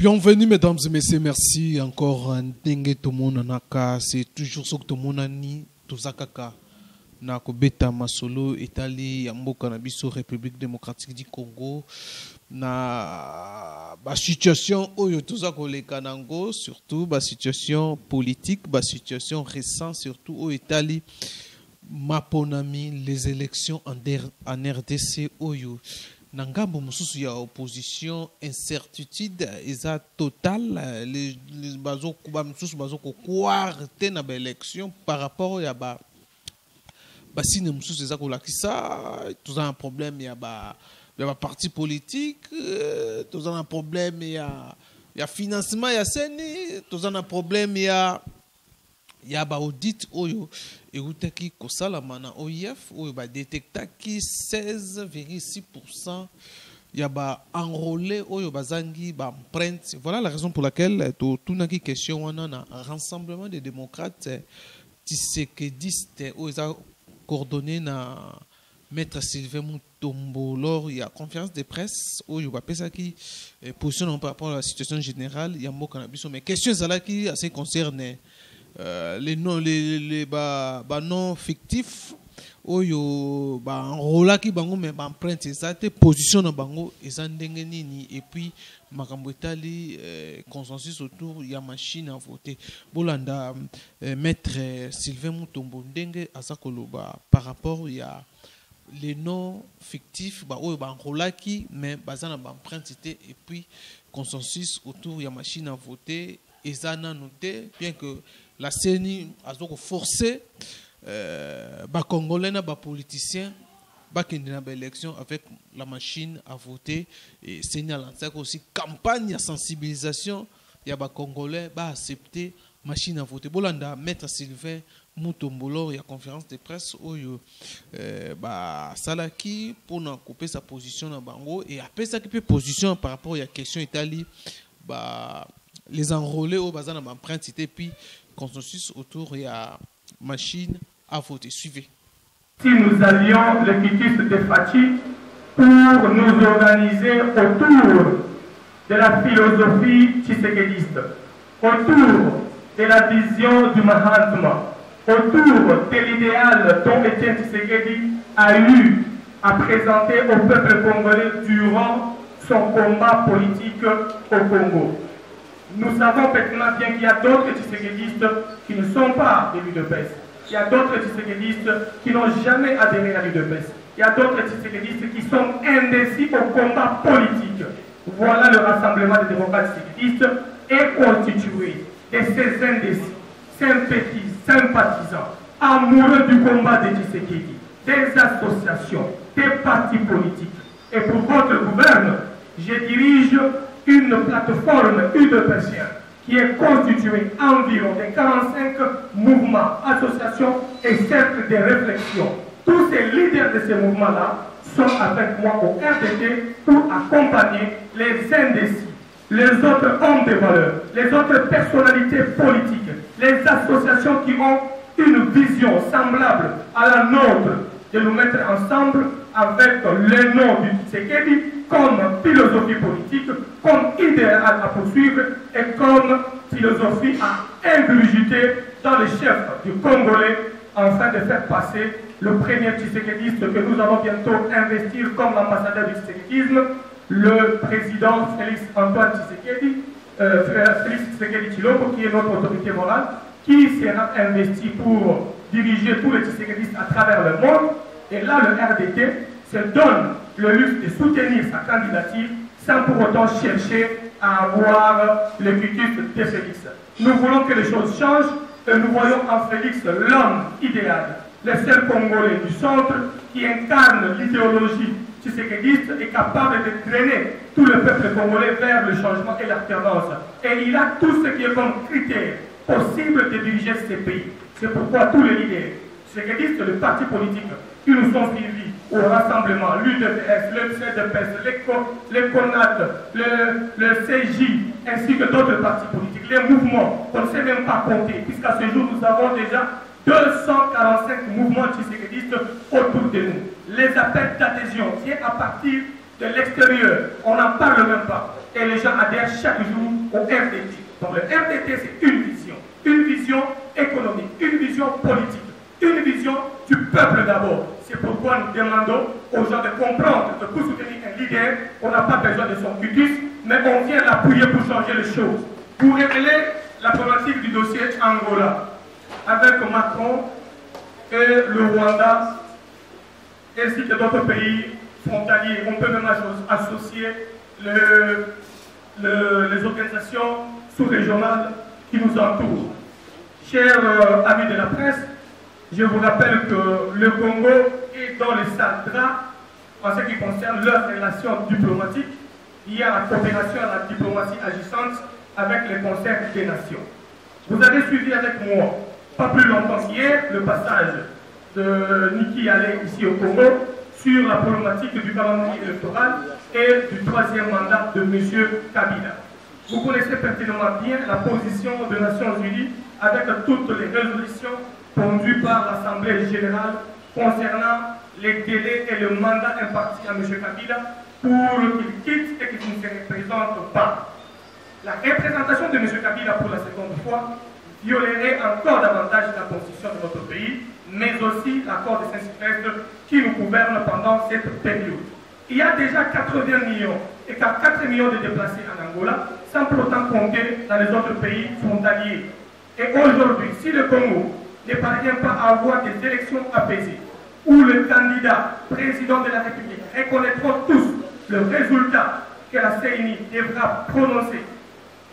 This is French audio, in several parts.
Bienvenue mesdames et messieurs, merci encore ndenge tout le monde naka, c'est toujours ce que tout le monde ni tozakaka na kobeta masolo Italie ya mboka na biso République démocratique du Congo na ba situation oyo toza koleka nango, surtout ba situation politique, ba situation récente surtout au Italie maponami les élections en RDC oyo Nangambo mususu ya opposition incertitude eza total les bazo kuba mususu bazo ko croire te na ba élection par rapport ya ba sine mususu eza ko lakisa tous un problème ya ba parti politique tous un problème ya financement ya seni tous un problème ya ba audit oyo eutaki kosala mana OIF oyo ba détectaki 16,6% ya ba enrôlé oyo bazangi ba empreinte. Voilà la raison pour laquelle tout naki question wana na rassemblement des démocrates tshisekidistes oyo coordonné na maître Sylvain Mutombo lors il y a conférence de presse oyo ba pesaki position par rapport à la situation générale ya mboka na biso, mais question zalaki assez concerne les noms les noms fictifs oyo ba enrolaki bango mais ba empreinte exacte position na bango eza ndenge nini et puis makambo etali consensus autour ya machine à voter bolanda maître Sylvain Mutombo ndenge aza koloba par rapport ya les noms fictifs ba oyo ba enrolaki mais bazana ba empreinte et puis consensus autour ya machine à voter eza na noté bien que la CENI a forcé les Congolais et les politiciens à l'élection avec la machine à voter. Et CENI a lancé aussi une campagne de sensibilisation. Il y a des Congolais qui accepter la machine à voter. Bolanda, maître Sylvain Mutombo, il y a une conférence de presse où Salaki pour couper sa position dans Bango. Et après ça, qui position par rapport à la question Italie, les enrôlés au bazar dans l'empreinte et puis consensus autour de la machine à voter. Suivez. Si nous avions le quitus de Fachi pour nous organiser autour de la philosophie tshisekidiste, autour de la vision du Mahatma, autour de l'idéal dont Étienne Tshisekedi a eu à présenter au peuple congolais durant son combat politique au Congo. Nous savons maintenant bien qu'il y a d'autres tshisekidistes qui ne sont pas des l'UDPS. Il y a d'autres tshisekidistes qui n'ont jamais adhéré à l'UDPS. Il y a d'autres tshisekidistes qui sont indécis au combat politique. Voilà le rassemblement des démocrates tshisekidistes est constitué de ces indécis, sympathisants, amoureux du combat des Tshisekedi, des associations, des partis politiques. Et pour votre gouverne, je dirige une plateforme UDPSienne qui est constituée environ de 45 mouvements, associations et cercles de réflexion. Tous ces leaders de ces mouvements-là sont avec moi au RDT pour accompagner les indécis, les autres hommes de valeur, les autres personnalités politiques, les associations qui ont une vision semblable à la nôtre, de nous mettre ensemble avec le nom du Tshisekedi comme philosophie politique, comme idéal à poursuivre et comme philosophie à ingurgiter dans les chefs du Congolais afin de faire passer le premier tshisekédiste que nous allons bientôt investir comme l'ambassadeur du tshisékédisme, le président Félix Antoine Tshisekedi, Félix Tshisekedi Tshilombo, qui est notre autorité morale, qui sera investi pour diriger tous les tshisékédistes à travers le monde. Et là, le RDT se donne le luxe de soutenir sa candidature sans pour autant chercher à avoir le quitus de Félix. Nous voulons que les choses changent et nous voyons en Félix l'homme idéal, le seul Congolais du centre qui incarne l'idéologie tshisékédiste et capable de traîner tout le peuple congolais vers le changement et l'alternance. Et il a tout ce qui est comme critère possible de diriger ce pays. C'est pourquoi tous les leaders tshisékédistes, les partis politiques qui nous sont suivis au rassemblement, l'UDPS, le CDPS, les CONAT, le CJ, ainsi que d'autres partis politiques, les mouvements, on ne sait même pas compter, puisqu'à ce jour, nous avons déjà 245 mouvements tshisékédistes autour de nous. Les appels d'adhésion, c'est à partir de l'extérieur, on n'en parle même pas. et les gens adhèrent chaque jour au RDT. Donc le RDT, c'est une vision économique, une vision politique, une vision du peuple d'abord. C'est pourquoi nous demandons aux gens de comprendre que pour soutenir un leader, on n'a pas besoin de son cutus, mais on vient l'appuyer pour changer les choses. Pour révéler la problématique du dossier Angola, avec Macron et le Rwanda, ainsi que d'autres pays frontaliers, on peut même associer les organisations sous-régionales qui nous entourent. Chers amis de la presse, je vous rappelle que le Congo est dans les sales draps en ce qui concerne leurs relations diplomatiques. Il y a la coopération à la diplomatie agissante avec les concerts des nations. Vous avez suivi avec moi, pas plus longtemps qu'hier, le passage de Niki Halé ici au Congo sur la problématique du calendrier électoral et du troisième mandat de M. Kabila. Vous connaissez pertinemment bien la position des Nations Unies avec toutes les résolutions pondues par l'Assemblée générale concernant les délais et le mandat imparti à M. Kabila pour qu'il quitte et qu'il ne se représente pas. La représentation de M. Kabila pour la seconde fois violerait encore davantage la constitution de notre pays, mais aussi l'accord de Saint-Sylvestre qui nous gouverne pendant cette période. Il y a déjà 80 millions et 4 millions de déplacés en Angola, sans pour autant compter dans les autres pays frontaliers. Et aujourd'hui, si le Congo ne parvient pas à avoir des élections apaisées, où le candidat président de la République reconnaîtront tous le résultat que la CENI devra prononcer,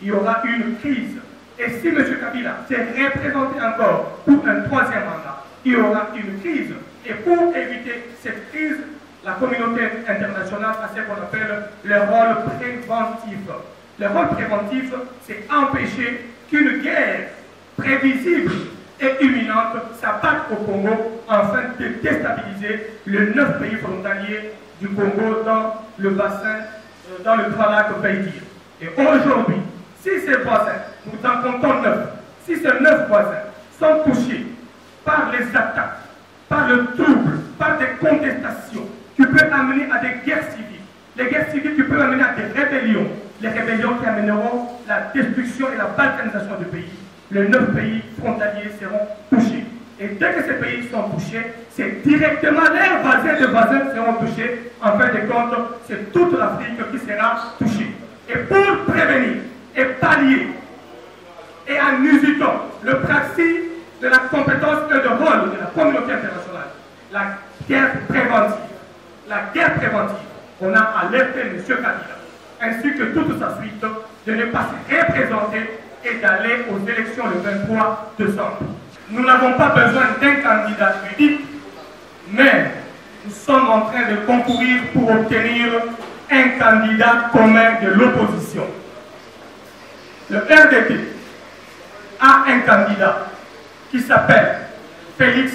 il y aura une crise. Et si M. Kabila s'est représenté encore pour un troisième mandat, il y aura une crise. Et pour éviter cette crise, la communauté internationale a ce qu'on appelle le rôle préventif. Le rôle préventif, c'est empêcher qu'une guerre prévisible et imminente s'abatte au Congo afin de déstabiliser les 9 pays frontaliers du Congo dans le bassin, dans le Grand Lac Baïdir. Et aujourd'hui, si ces voisins, nous en comptons 9, si ces 9 voisins sont touchés par les attaques, par le trouble, par des contestations qui peuvent amener à des guerres civiles, les guerres civiles qui peuvent amener à des rébellions, les rébellions qui amèneront la destruction et la balkanisation du pays, les 9 pays frontaliers seront touchés. Et dès que ces pays sont touchés, c'est directement leurs voisins de voisins seront touchés. En fin de compte, c'est toute l'Afrique qui sera touchée. Et pour prévenir et pallier et en usurpant le praxis de la compétence et de rôle de la communauté internationale, la guerre préventive, on a alerté M. Kabila, ainsi que toute sa suite, de ne pas se représenter et d'aller aux élections le 23 décembre. Nous n'avons pas besoin d'un candidat unique, mais nous sommes en train de concourir pour obtenir un candidat commun de l'opposition. Le RDP a un candidat qui s'appelle Félix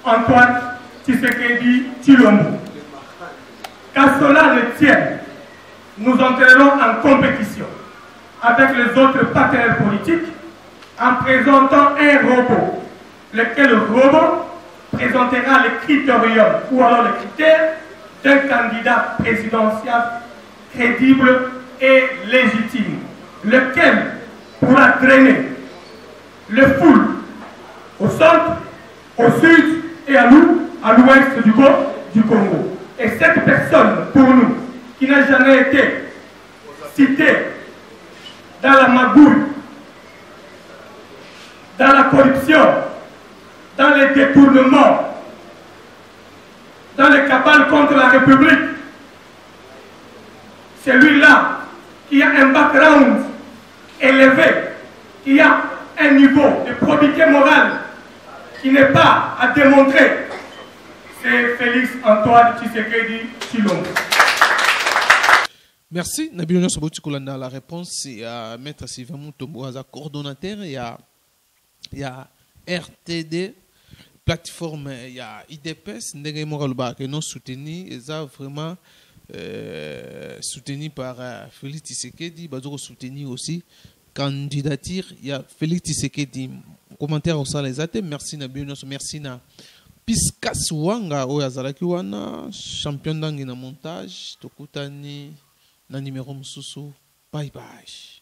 Antoine Tshisekedi Tshilombo. Qu'à cela ne tienne, nous entrerons en compétition avec les autres partenaires politiques en présentant un robot, lequel robot présentera les critériums ou alors les critères d'un candidat présidentiel crédible et légitime, lequel pourra drainer les foules au centre, au sud et à l'ouest du Congo. Et cette personne, pour nous, qui n'a jamais été citée dans la magouille, dans la corruption, dans les détournements, dans les cabales contre la République, celui-là qui a un background élevé, qui a un niveau de probité morale qui n'est pas à démontrer, c'est Félix Antoine Tshisekedi Tshilombo. Merci. Nabil Nyon Soboti Kolanda, la réponse c'est à Maître Sylvain Mutombo, coordonnateur. Il y a RTD, plateforme, il y a IDPS, Ndege Moralba, qui nous soutenu, et ça vraiment soutenu par Félix Tshisekedi, Bazoro soutenu aussi. Candidature, il y a Félix Tshisekedi. Commentaire au sein les athées. Merci Nabil Nyon, merci na Piskas Wanga, Oyazaraki Wana, champion d'angi na montage, Tokutani. na numéro mosusu. Bye bye.